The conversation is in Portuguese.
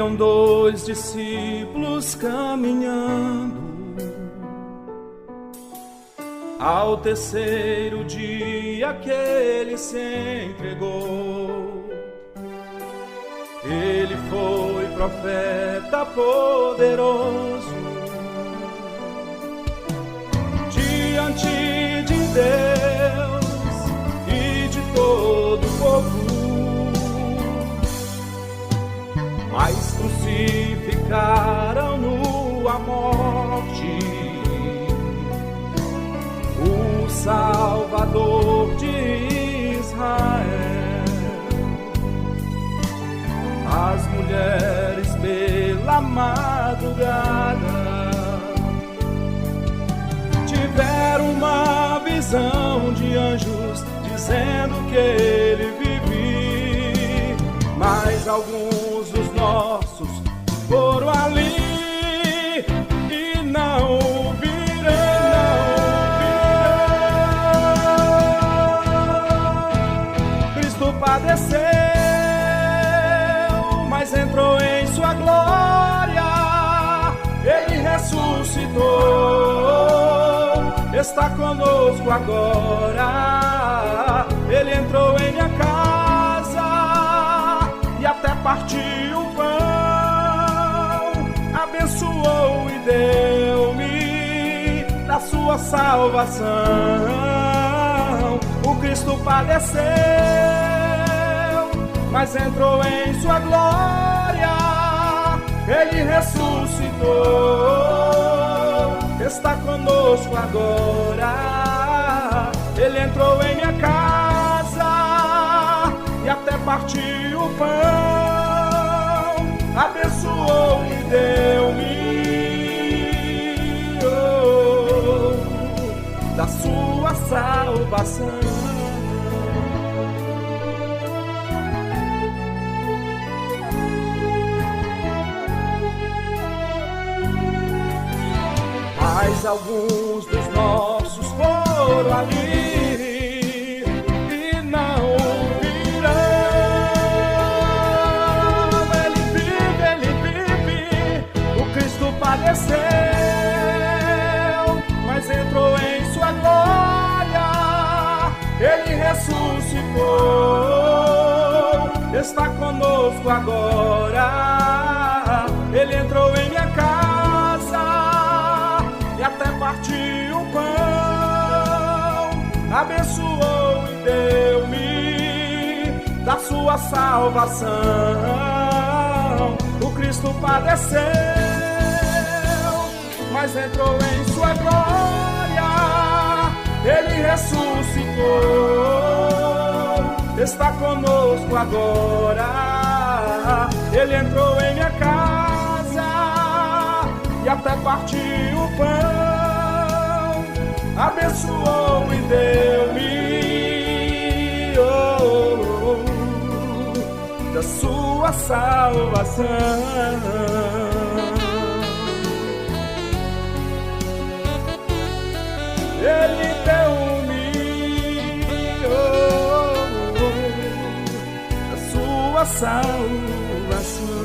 Iam dois discípulos caminhando. Ao terceiro dia que ele se entregou, ele foi profeta poderoso diante de Deus e de todo o povo. Mas crucificaram-no à morte, o Salvador de Israel. As mulheres pela madrugada tiveram uma visão de anjos dizendo que ele vive. Mas alguns dos nossos foram ali e não o viram. Cristo padeceu, mas entrou em sua glória. Ele ressuscitou, está conosco agora. Ele entrou em minha casa e até partiu o pão, abençoou e deu-me da sua salvação. O Cristo padeceu, mas entrou em sua glória. Ele ressuscitou, está conosco agora. Ele entrou em minha casa e até partiu o pão, abençoou e deu-me da sua salvação. Mas alguns dos nossos foram ali e não o viram. Ele vive, o Cristo padeceu, mas entrou em sua glória. Ele ressuscitou, está conosco agora. Ele entrou em minha casa e até partiu o pão, abençoou e deu-me da sua salvação. O Cristo padeceu, mas entrou em sua glória. Ele ressuscitou, está conosco agora. Ele entrou em minha casa e até partiu o pão, abençoou e deu-me da sua salvação. Ele deu-me da sua salvação.